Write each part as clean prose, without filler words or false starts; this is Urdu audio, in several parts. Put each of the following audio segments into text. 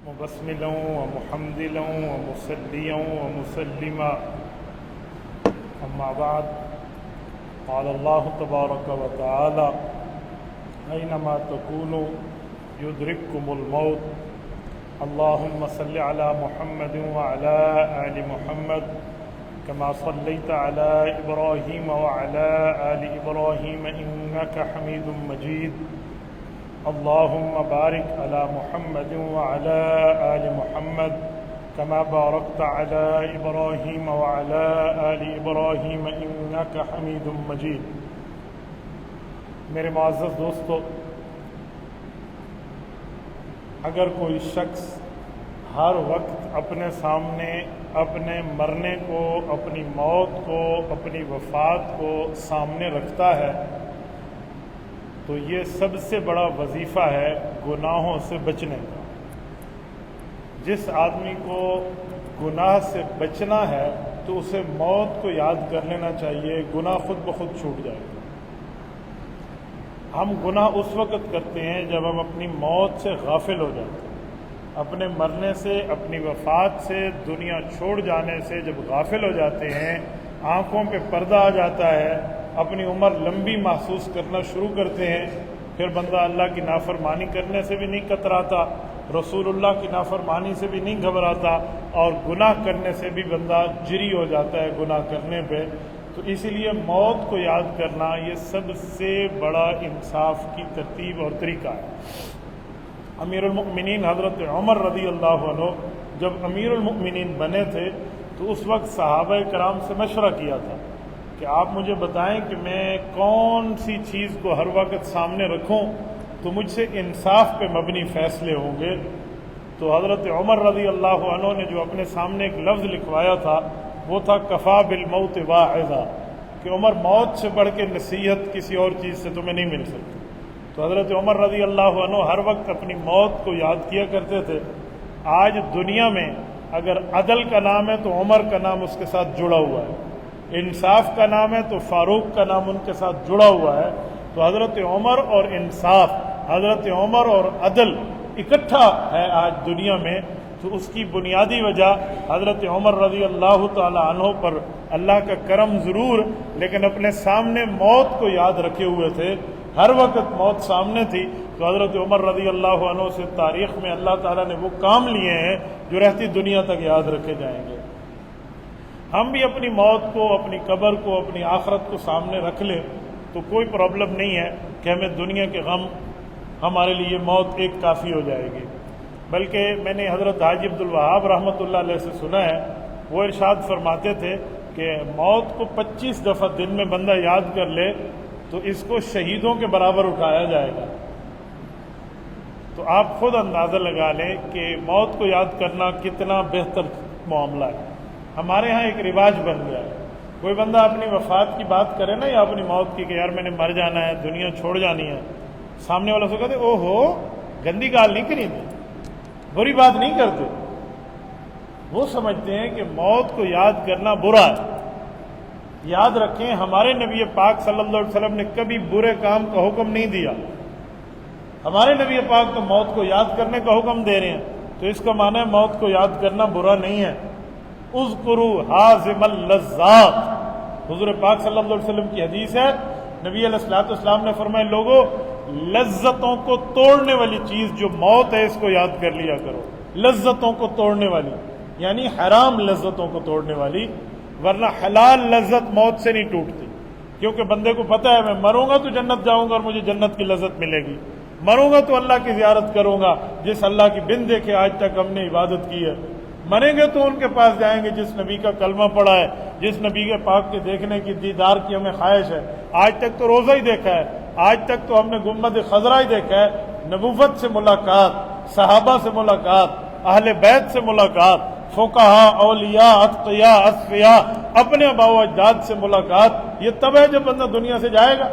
مبسملا ومحمدلا ومصليا ومسلما أما بعد قال الله تبارك وتعالى أينما تكونوا يدرككم الموت اللهم صل على محمد وعلى آل محمد كما صليت على إبراهيم وعلى آل إبراهيم إنك حميد مجيد اللهم بارك على محمد وعلى آل محمد كما باركت على إبراهيم وعلى آل إبراهيم إنك حميد مجيد۔ میرے معزز دوستو، اگر کوئی شخص ہر وقت اپنے سامنے اپنے مرنے کو، اپنی موت کو، اپنی وفات کو سامنے رکھتا ہے تو یہ سب سے بڑا وظیفہ ہے گناہوں سے بچنے کا۔ جس آدمی کو گناہ سے بچنا ہے تو اسے موت کو یاد کر لینا چاہیے، گناہ خود بخود چھوٹ جائے گا۔ ہم گناہ اس وقت کرتے ہیں جب ہم اپنی موت سے غافل ہو جاتے ہیں، اپنے مرنے سے، اپنی وفات سے، دنیا چھوڑ جانے سے جب غافل ہو جاتے ہیں، آنکھوں پہ پردہ آ جاتا ہے، اپنی عمر لمبی محسوس کرنا شروع کرتے ہیں، پھر بندہ اللہ کی نافرمانی کرنے سے بھی نہیں کتراتا، رسول اللہ کی نافرمانی سے بھی نہیں گھبراتا، اور گناہ کرنے سے بھی بندہ جری ہو جاتا ہے گناہ کرنے پہ۔ تو اسی لیے موت کو یاد کرنا یہ سب سے بڑا انصاف کی ترتیب اور طریقہ ہے۔ امیر المؤمنین حضرت عمر رضی اللہ عنہ جب امیر المؤمنین بنے تھے تو اس وقت صحابہ کرام سے مشورہ کیا تھا کہ آپ مجھے بتائیں کہ میں کون سی چیز کو ہر وقت سامنے رکھوں تو مجھ سے انصاف پہ مبنی فیصلے ہوں گے۔ تو حضرت عمر رضی اللہ عنہ نے جو اپنے سامنے ایک لفظ لکھوایا تھا وہ تھا کفا بالموت واعظا، کہ عمر موت سے بڑھ کے نصیحت کسی اور چیز سے تمہیں نہیں مل سکتی۔ تو حضرت عمر رضی اللہ عنہ ہر وقت اپنی موت کو یاد کیا کرتے تھے۔ آج دنیا میں اگر عدل کا نام ہے تو عمر کا نام اس کے ساتھ جڑا ہوا ہے، انصاف کا نام ہے تو فاروق کا نام ان کے ساتھ جڑا ہوا ہے۔ تو حضرت عمر اور انصاف، حضرت عمر اور عدل اکٹھا ہے آج دنیا میں، تو اس کی بنیادی وجہ حضرت عمر رضی اللہ تعالی عنہ پر اللہ کا کرم ضرور، لیکن اپنے سامنے موت کو یاد رکھے ہوئے تھے، ہر وقت موت سامنے تھی۔ تو حضرت عمر رضی اللہ عنہ سے تاریخ میں اللہ تعالیٰ نے وہ کام لیے ہیں جو رہتی دنیا تک یاد رکھے جائیں گے۔ ہم بھی اپنی موت کو، اپنی قبر کو، اپنی آخرت کو سامنے رکھ لیں تو کوئی پرابلم نہیں ہے کہ ہمیں دنیا کے غم، ہمارے لیے موت ایک کافی ہو جائے گی۔ بلکہ میں نے حضرت حاجی عبدالوہاب رحمۃ اللہ علیہ سے سنا ہے، وہ ارشاد فرماتے تھے کہ موت کو 25 دفعہ دن میں بندہ یاد کر لے تو اس کو شہیدوں کے برابر اٹھایا جائے گا۔ تو آپ خود اندازہ لگا لیں کہ موت کو یاد کرنا کتنا بہتر معاملہ ہے۔ ہمارے ہاں ایک رواج بن گیا ہے، کوئی بندہ اپنی وفات کی بات کرے نا یا اپنی موت کی کہ یار میں نے مر جانا ہے، دنیا چھوڑ جانی ہے، سامنے والا سے کہتے او ہو گندی گال نہیں کری تھی، بری بات نہیں کرتے۔ وہ سمجھتے ہیں کہ موت کو یاد کرنا برا ہے۔ یاد رکھیں ہمارے نبی پاک صلی اللہ علیہ وسلم نے کبھی برے کام کا حکم نہیں دیا۔ ہمارے نبی پاک تو موت کو یاد کرنے کا حکم دے رہے ہیں، تو اس کا معنی ہے موت کو یاد کرنا برا نہیں ہے۔ اذکروا حازم اللذات، حضور پاک صلی اللہ علیہ وسلم کی حدیث ہے، نبی علیہ الصلوۃ والسلام نے فرمایا لوگوں لذتوں کو توڑنے والی چیز جو موت ہے اس کو یاد کر لیا کرو۔ لذتوں کو توڑنے والی یعنی حرام لذتوں کو توڑنے والی، ورنہ حلال لذت موت سے نہیں ٹوٹتی، کیونکہ بندے کو پتہ ہے میں مروں گا تو جنت جاؤں گا اور مجھے جنت کی لذت ملے گی، مروں گا تو اللہ کی زیارت کروں گا جس اللہ کی بن دیکھے آج تک ہم نے عبادت کی ہے، مریں گے تو ان کے پاس جائیں گے جس نبی کا کلمہ پڑھا ہے، جس نبی کے پاک کے دیکھنے کی دیدار کی ہمیں خواہش ہے۔ آج تک تو روزہ ہی دیکھا ہے، آج تک تو ہم نے گنبد خضرا ہی دیکھا ہے، نبوت سے ملاقات، صحابہ سے ملاقات، اہل بیت سے ملاقات، فقہاء، اولیاء، اتقیاء، اصفیاء، اپنے آباء و اجداد سے ملاقات، یہ تب ہے جب بندہ دنیا سے جائے گا۔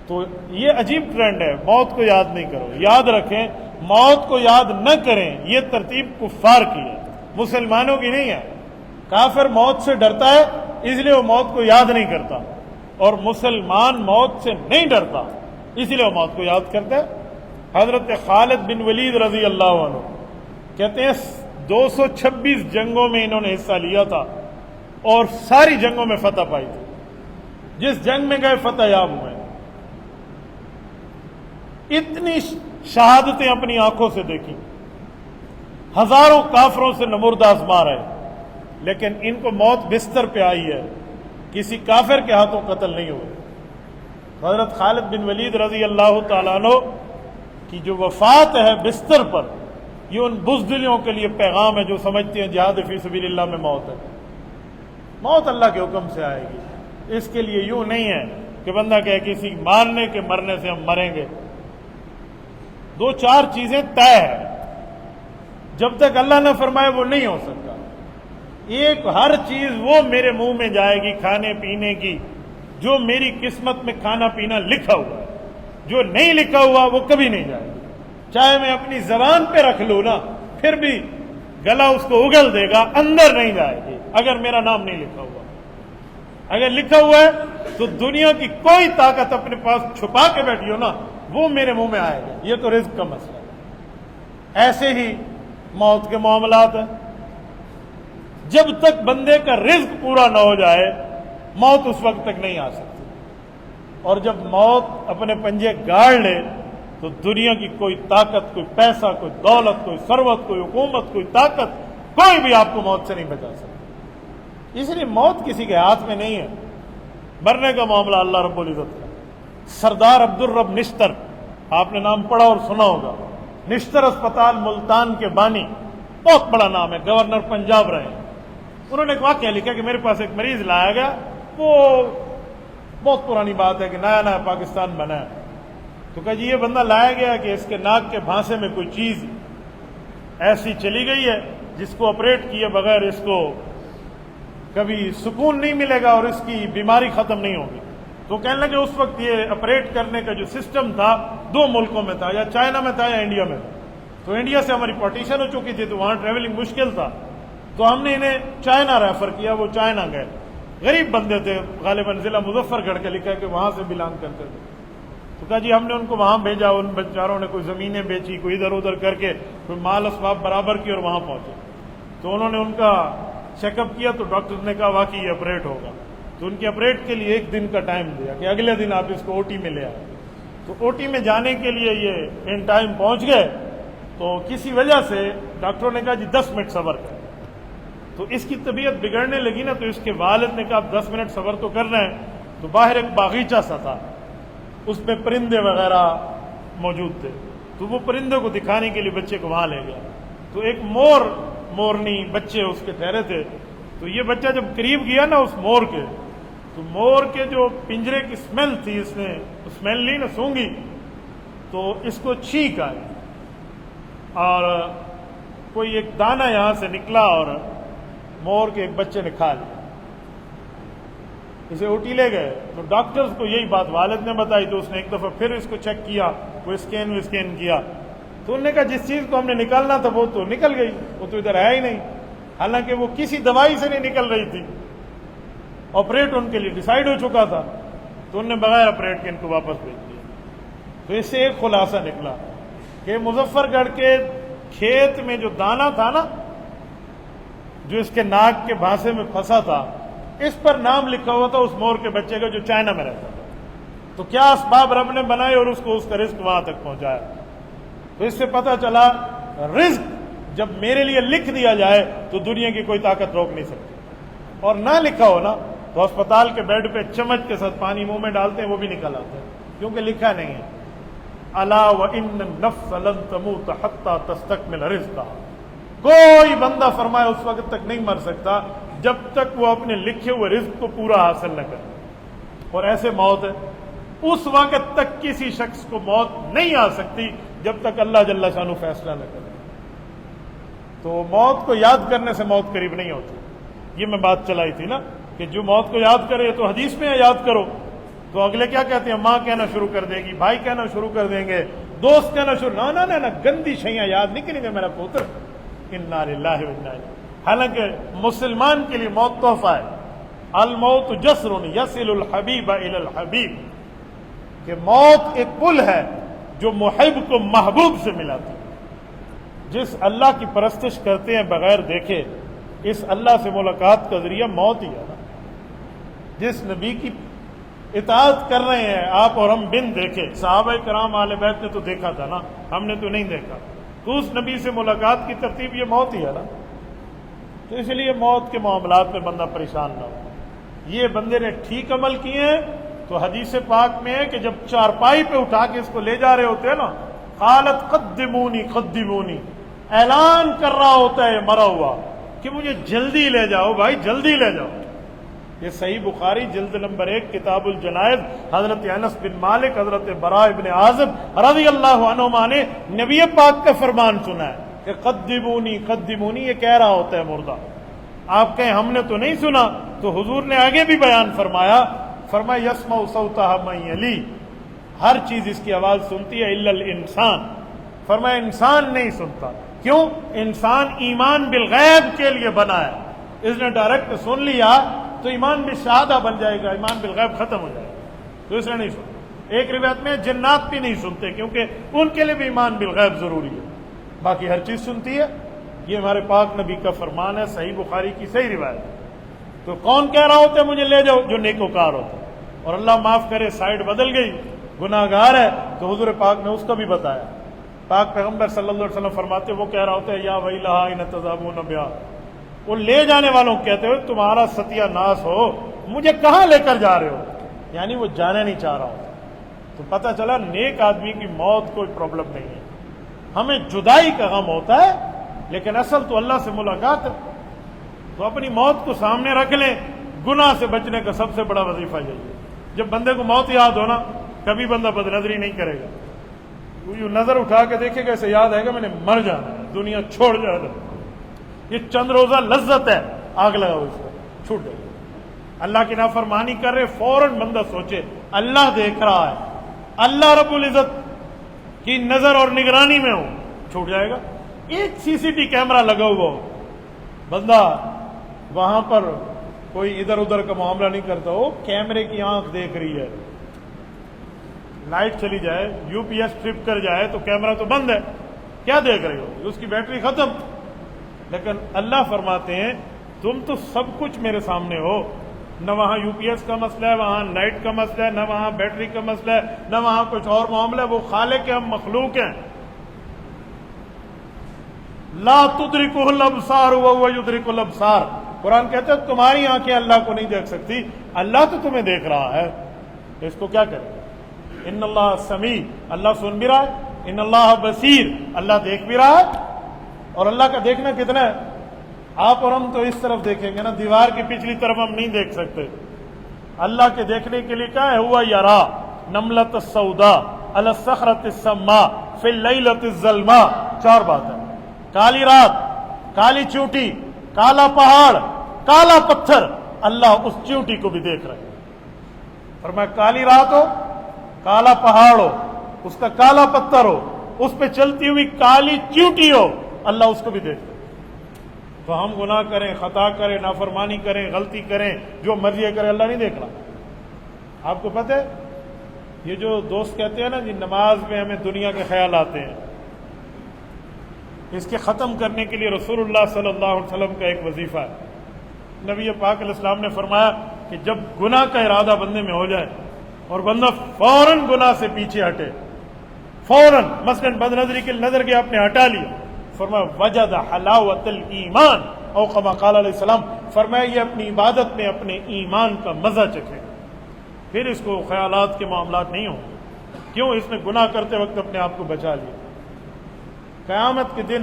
تو یہ عجیب ٹرینڈ ہے، موت کو یاد نہیں کرو۔ یاد رکھیں موت کو یاد نہ کریں یہ ترتیب کفار کی ہے، مسلمانوں کی نہیں ہے۔ کافر موت سے ڈرتا ہے اس لیے وہ موت کو یاد نہیں کرتا، اور مسلمان موت سے نہیں ڈرتا اس لیے وہ موت کو یاد کرتا ہے۔ حضرت خالد بن ولید رضی اللہ عنہ کہتے ہیں 226 جنگوں میں انہوں نے حصہ لیا تھا اور ساری جنگوں میں فتح پائی تھی. جس جنگ میں گئے فتح یاب ہوئے. اتنی شہادتیں اپنی آنکھوں سے دیکھی, ہزاروں کافروں سے نمرد آزما رہے, لیکن ان کو موت بستر پہ آئی ہے, کسی کافر کے ہاتھوں قتل نہیں ہوئے. حضرت خالد بن ولید رضی اللہ تعالیٰ عنہ کی جو وفات ہے بستر پر, یہ ان بزدلوں کے لیے پیغام ہے جو سمجھتے ہیں جہاد فی سبیل اللہ میں موت ہے. موت اللہ کے حکم سے آئے گی. اس کے لیے یوں نہیں ہے کہ بندہ کہے کسی مارنے کے مرنے سے ہم مریں گے. 2-4 چیزیں طے ہیں, جب تک اللہ نہ فرمائے وہ نہیں ہو سکتا. ایک, ہر چیز وہ میرے منہ میں جائے گی کھانے پینے کی جو میری قسمت میں کھانا پینا لکھا ہوا ہے. جو نہیں لکھا ہوا وہ کبھی نہیں جائے گی. چاہے میں اپنی زبان پہ رکھ لوں نا, پھر بھی گلا اس کو اگل دے گا, اندر نہیں جائے گی اگر میرا نام نہیں لکھا ہوا. اگر لکھا ہوا ہے تو دنیا کی کوئی طاقت اپنے پاس چھپا کے بیٹھی ہو نا, وہ میرے منہ میں آئے گا. یہ تو رزق کا مسئلہ ہے. ایسے ہی موت کے معاملات ہیں. جب تک بندے کا رزق پورا نہ ہو جائے موت اس وقت تک نہیں آ سکتی. اور جب موت اپنے پنجے گاڑ لے تو دنیا کی کوئی طاقت, کوئی پیسہ, کوئی دولت, کوئی ثروت, کوئی حکومت, کوئی طاقت, کوئی بھی آپ کو موت سے نہیں بچا سکتا. اس لیے موت کسی کے ہاتھ میں نہیں ہے. مرنے کا معاملہ اللہ رب العزت کا. سردار عبدالرب نشتر, آپ نے نام پڑھا اور سنا ہوگا. نشتر اسپتال ملتان کے بانی, بہت بڑا نام ہے, گورنر پنجاب رہے. انہوں نے ایک واقعہ لکھا کہ میرے پاس ایک مریض لایا گیا. وہ بہت پرانی بات ہے کہ نیا نیا پاکستان بنا ہے. تو کہا جی یہ بندہ لایا گیا کہ اس کے ناک کے بھانسے میں کوئی چیز ایسی چلی گئی ہے جس کو آپریٹ کیے بغیر اس کو کبھی سکون نہیں ملے گا اور اس کی بیماری ختم نہیں ہوگی. تو کہنے لگے اس وقت یہ آپریٹ کرنے کا جو سسٹم تھا 2 ملکوں میں تھا, یا چائنا میں تھا یا انڈیا میں تھا. تو انڈیا سے ہماری پارٹیشن ہو چکی تھی تو وہاں ٹریولنگ مشکل تھا, تو ہم نے انہیں چائنا ریفر کیا. وہ چائنا گئے, غریب بندے تھے, غالباً ضلع مظفر گڑھ کے لکھا ہے کہ وہاں سے بلانگ کرتے تھے. تو کہا جی ہم نے ان کو وہاں بھیجا. ان بیچاروں نے کوئی زمینیں بیچی, کوئی ادھر ادھر کر کے کوئی مال اسباب برابر کی اور وہاں پہنچے. تو انہوں نے ان کا چیک اپ کیا تو ڈاکٹر نے کہا واقعی یہ آپریٹ ہوگا. تو ان کے آپریٹ کے لیے 1 دن کا ٹائم دیا کہ اگلے دن آپ اس کو او ٹی میں لے آئے. تو او ٹی میں جانے کے لیے یہ ان ٹائم پہنچ گئے. تو کسی وجہ سے ڈاکٹروں نے کہا جی 10 منٹ صبر کریں. تو اس کی طبیعت بگڑنے لگی نا, تو اس کے والد نے کہا آپ 10 منٹ صبر تو کر رہے ہیں. تو باہر ایک باغیچہ سا تھا, اس میں پرندے وغیرہ موجود تھے. تو وہ پرندوں کو دکھانے کے لیے بچے کو وہاں لے گیا. تو ایک مورنی بچے اس کے ٹھہرے تھے. تو یہ بچہ جب قریب گیا نا اس مور کے, تو مور کے جو پنجرے کی اسمیل تھی, اس نے اسمیل لی نا, سونگی, تو اس کو چھینک آئی اور کوئی ایک دانہ یہاں سے نکلا اور مور کے ایک بچے نے کھا لیا. اسے او ٹی لے گئے. تو ڈاکٹرز کو یہی بات والد نے بتائی. تو اس نے ایک دفعہ پھر اس کو چیک کیا, وہ اسکین کیا. تو انہوں نے کہا جس چیز کو ہم نے نکالنا تھا وہ تو نکل گئی, وہ تو ادھر ہے ہی نہیں. حالانکہ وہ کسی دوائی سے نہیں نکل رہی تھی, آپریٹ ان کے لیے ڈیسائیڈ ہو چکا تھا. تو انہوں نے بغیر آپریٹ کے ان کو واپس بھیج دیا. تو اس سے ایک خلاصہ نکلا کہ مظفر گڑھ کے کھیت میں جو دانہ تھا نا, جو اس کے ناک کے بھانسے میں پھنسا تھا, اس پر نام لکھا ہوا تھا اس مور کے بچے کا جو چائنا میں رہتا تھا. تو کیا اسباب رب نے بنائے اور اس کو اس کا رزق وہاں تک پہنچایا. تو اس سے پتہ چلا رزق جب میرے لیے لکھ دیا جائے تو دنیا کی کوئی طاقت روک نہیں سکتی. اور نہ لکھا ہو نا تو اسپتال کے بیڈ پہ چمچ کے ساتھ پانی منہ میں ڈالتے ہیں, وہ بھی نکل آتے ہیں, کیونکہ لکھا نہیں ہے. الا وان النفس لن تموت حتى تستكمل رزقها. کوئی بندہ فرمائے اس وقت تک نہیں مر سکتا جب تک وہ اپنے لکھے ہوئے رزق کو پورا حاصل نہ کرے. اور ایسے موت ہے, اس وقت تک کسی شخص کو موت نہیں آ سکتی جب تک اللہ جل شانہ فیصلہ نہ کرے. تو موت کو یاد کرنے سے موت قریب نہیں ہوتی. یہ میں بات چلائی تھی نا کہ جو موت کو یاد کرے, تو حدیث میں یاد کرو. تو اگلے کیا کہتے ہیں, ماں کہنا شروع کر دے گی, بھائی کہنا شروع کر دیں گے, دوست کہنا شروع, نہ گندی شیاں یاد نہیں کریں گے میرا پوتر. انا للہ و انا الیہ. حالانکہ مسلمان کے لیے موت تحفہ ہے. الموت جسر یصل الحبیب الی الحبیب, کہ موت ایک پل ہے جو محب کو محبوب سے ملاتی. جس اللہ کی پرستش کرتے ہیں بغیر دیکھے، اس اللہ سے ملاقات کا ذریعہ موت ہی ہے نا۔ جس نبی کی اطاعت کر رہے ہیں آپ اور ہم بن دیکھے، صحابہ کرام اہل بیت نے تو دیکھا تھا نا، ہم نے تو نہیں دیکھا، تو اس نبی سے ملاقات کی ترتیب یہ موت ہی ہے نا۔ تو اس لیے موت کے معاملات میں بندہ پریشان نہ ہو۔ یہ بندے نے ٹھیک عمل کیے ہیں تو حدیث پاک میں ہے کہ جب چارپائی پہ اٹھا کے اس کو لے جا رہے ہوتے ہیں نا، قالت قدمونی قدمونی، اعلان کر رہا ہوتا ہے مرا ہوا کہ مجھے جلدی لے جاؤ بھائی، جلدی لے جاؤ۔ یہ صحیح بخاری جلد نمبر 1 کتاب الجنائز، حضرت انس بن مالک، حضرت براء بن عازب رضی اللہ عنہما نے نبی پاک کا فرمان سنا ہے کہ قدمونی قدمونی، یہ کہہ رہا ہوتا ہے مردہ۔ آپ کہیں ہم نے تو نہیں سنا، تو حضور نے آگے بھی بیان فرمایا یسمع صوتها من یلی، ہر چیز اس کی آواز سنتی ہے الا الانسان، فرمایا انسان نہیں سنتا۔ کیوں؟ انسان ایمان بالغیب کے لیے بنا ہے، اس نے ڈائریکٹ سن لیا تو ایمان بالشہادہ بن جائے گا، ایمان بالغیب ختم ہو جائے گا، تو اس نے نہیں سنتا۔ ایک روایت میں جنات بھی نہیں سنتے کیونکہ ان کے لیے بھی ایمان بالغیب ضروری ہے، باقی ہر چیز سنتی ہے۔ یہ ہمارے پاک نبی کا فرمان ہے، صحیح بخاری کی صحیح روایت۔ تو کون کہہ رہا ہوتا ہے مجھے لے جاؤ؟ جو نیکوکار ہوتا ہے، اور اللہ معاف کرے سائیڈ بدل گئی، گناہ گار ہے، تو حضور پاک نے اس کا بھی بتایا۔ پاک پیغمبر صلی اللہ علیہ وسلم فرماتے وہ کہہ رہا ہوتا ہے یا ویلھا ان تذهبون بها، وہ لے جانے والوں کو کہتے ہوئے تمہارا ستیہ ناس ہو، مجھے کہاں لے کر جا رہے ہو؟ یعنی وہ جانے نہیں چاہ رہا ہوتا۔ تو پتہ چلا نیک آدمی کی موت کوئی پرابلم نہیں ہے، ہمیں جدائی کا غم ہوتا ہے لیکن اصل تو اللہ سے ملاقات ہے۔ تو اپنی موت کو سامنے رکھ لیں، گناہ سے بچنے کا سب سے بڑا وظیفہ یہی ہے۔ جب بندے کو موت یاد ہونا، کبھی بندہ بد نظری نہیں کرے گا، وہ نظر اٹھا کے دیکھے گا، اسے یاد آئے گا میں نے مر جانا ہے، دنیا چھوڑ جانا ہے، یہ چند روزہ لذت ہے، آگ لگاؤ اس کو، چھوٹ جائے گا۔ اللہ کی نافرمانی کر رہے، فوراً بندہ سوچے اللہ دیکھ رہا ہے، اللہ رب العزت کی نظر اور نگرانی میں ہو، چھوٹ جائے گا۔ ایک سی سی ٹی کیمرہ لگا ہوا ہو، بندہ وہاں پر کوئی ادھر ادھر کا معاملہ نہیں کرتا ہو، کیمرے کی آنکھ دیکھ رہی ہے، لائٹ چلی جائے، یو پی ایس ٹرپ کر جائے تو کیمرہ تو بند ہے، کیا دیکھ رہے ہو؟ اس کی بیٹری ختم۔ لیکن اللہ فرماتے ہیں تم تو سب کچھ میرے سامنے ہو، نہ وہاں یو پی ایس کا مسئلہ ہے، وہاں لائٹ کا مسئلہ ہے، نہ وہاں بیٹری کا مسئلہ ہے، نہ وہاں کچھ اور معاملہ ہے، وہ خالق ہے، ہم مخلوق ہیں۔ لا تدرکہ الابصار وہو یدرک الابصار، قرآن کہتا ہے تمہاری آنکھیں اللہ کو نہیں دیکھ سکتی، اللہ تو تمہیں دیکھ رہا ہے، اس کو کیا کرے؟ ان اللہ سمیع، اللہ سن بھی رہا ہے، ان اللہ بصیر، اللہ دیکھ بھی رہا ہے۔ اور اللہ کا دیکھنا کتنا ہے؟ آپ اور ہم تو اس طرف دیکھیں گے نا، دیوار کی پچھلی طرف ہم نہیں دیکھ سکتے۔ اللہ کے دیکھنے کے لیے کیا ہے؟ ہوا یرا نملۃ السوداء علی الصخرۃ السماء فی اللیلۃ الظلماء، 4 بات ہے، کالی رات، کالی چونٹی، کالا پہاڑ، کالا پتھر، اللہ اس چونٹی کو بھی دیکھ رہے ہیں۔ فرمایا کالی رات ہو، کالا پہاڑ ہو، اس کا کالا پتھر ہو، اس پہ چلتی ہوئی کالی چونٹی ہو، اللہ اس کو بھی دیکھتا ہے۔ تو ہم گناہ کریں، خطا کریں، نافرمانی کریں، غلطی کریں، جو مرضی کریں، اللہ نہیں دیکھ رہا۔ آپ کو پتہ ہے یہ جو دوست کہتے ہیں نا جی نماز میں ہمیں دنیا کے خیال آتے ہیں، اس کے ختم کرنے کے لیے رسول اللہ صلی اللہ علیہ وسلم کا ایک وظیفہ ہے۔ نبی پاک علیہ السلام نے فرمایا کہ جب گناہ کا ارادہ بندے میں ہو جائے اور بندہ فوراً گناہ سے پیچھے ہٹے، فوراً مثلاً بد نظری کی نظر کے آپ نے ہٹا لیا، فرمایا وجد حلاوت الایمان، او کما قال علیہ السلام، فرمایا یہ اپنی عبادت میں اپنے ایمان کا مزہ چکھے، پھر اس کو خیالات کے معاملات نہیں ہوں۔ کیوں؟ اس نے گناہ کرتے وقت اپنے آپ کو بچا لیا۔ قیامت کے دن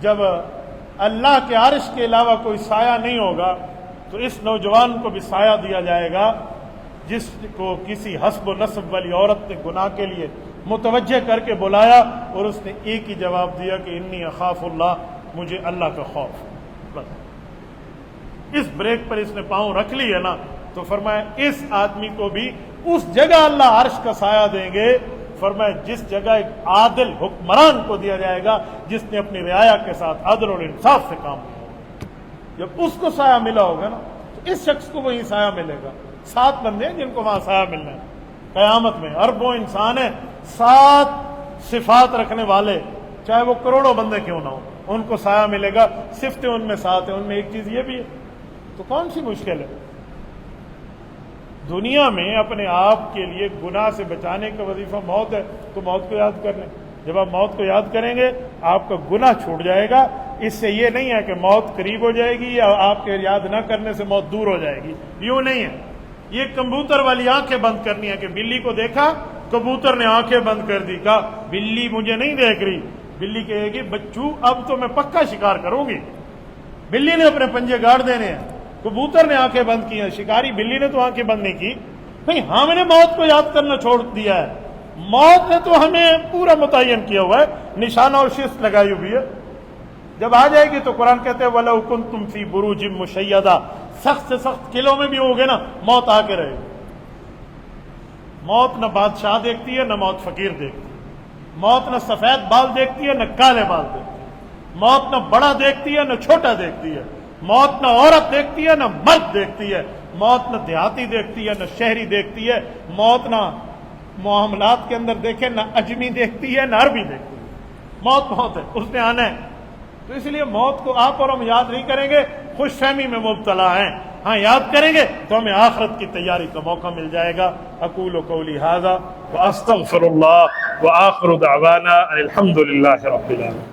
جب اللہ کے عرش کے علاوہ کوئی سایہ نہیں ہوگا تو اس نوجوان کو بھی سایہ دیا جائے گا جس کو کسی حسب و نسب والی عورت نے گناہ کے لیے متوجہ کر کے بلایا اور اس نے ایک ہی جواب دیا کہ انی اخاف اللہ، مجھے اللہ کا خوف۔ بس اس بریک پر اس نے پاؤں رکھ لی ہے نا، تو فرمایا اس آدمی کو بھی اس جگہ اللہ عرش کا سایہ دیں گے، فرمایا جس جگہ ایک عادل حکمران کو دیا جائے گا جس نے اپنی رعایا کے ساتھ عدل اور انصاف سے کام کیا۔ جب اس کو سایہ ملا ہوگا نا تو اس شخص کو وہی سایہ ملے گا۔ 7 بندے ہیں جن کو وہاں سایہ ملنا ہے قیامت میں، اربوں انسان ہیں، 7 صفات رکھنے والے، چاہے وہ کروڑوں بندے کیوں نہ ہو، ان کو سایہ ملے گا، صفتیں ان میں ساتھ ہیں، ان میں ایک چیز یہ بھی ہے، تو کون سی مشکل ہے؟ دنیا میں اپنے آپ کے لیے گناہ سے بچانے کا وظیفہ موت ہے، تو موت کو یاد کر لیں۔ جب آپ موت کو یاد کریں گے آپ کا گناہ چھوٹ جائے گا۔ اس سے یہ نہیں ہے کہ موت قریب ہو جائے گی یا آپ کے یاد نہ کرنے سے موت دور ہو جائے گی، یوں نہیں ہے۔ یہ کبوتر والی آنکھیں بند کرنی ہے کہ بلی کو دیکھا، کبوتر نے آنکھیں بند کر دی، کہا بلی مجھے نہیں دیکھ رہی، بلی کہے گی بچو اب تو میں پکا شکار کروں گی۔ بلی نے اپنے پنجے گاڑ دینے ہیں، کبوتر نے آنکھیں بند کی ہیں، شکاری بلی نے تو آنکھیں بند نہیں کی۔ بھئی ہم نے موت کو یاد کرنا چھوڑ دیا ہے، موت نے تو ہمیں پورا متعین کیا ہوا ہے، نشانہ اور شست لگائی ہوئی ہے۔ جب آ جائے گی تو قرآن کہتے ہیں وَلَوْ كُنْتُمْ فِي بُرُوجٍ مُشَيَّدَةٍ، سخت سے سخت قلعوں میں بھی ہوگے نا، موت آ کے رہے گی۔ موت نہ بادشاہ دیکھتی ہے، نہ موت فقیر دیکھتی ہے، موت نہ سفید بال دیکھتی ہے، نہ کالے بال دیکھتی ہے، موت نہ بڑا دیکھتی ہے، نہ چھوٹا دیکھتی ہے، موت نہ عورت دیکھتی ہے، نہ مرد دیکھتی ہے، موت نہ دیہاتی دیکھتی ہے، نہ شہری دیکھتی ہے، موت نہ معاملات کے اندر دیکھے، نہ اجمی دیکھتی ہے، نہ عربی دیکھتی ہے۔ موت موت ہے، اس نے آنا ہے۔ تو اس لیے موت کو آپ اور ہم یاد نہیں کریں گے، خوش فہمی میں مبتلا ہیں، ہاں یاد کریں گے تو ہمیں آخرت کی تیاری کا موقع مل جائے گا۔ اقول قولی ھذا واستغفر اللہ وآخر دعوانا ان الحمد للہ رب العالمین۔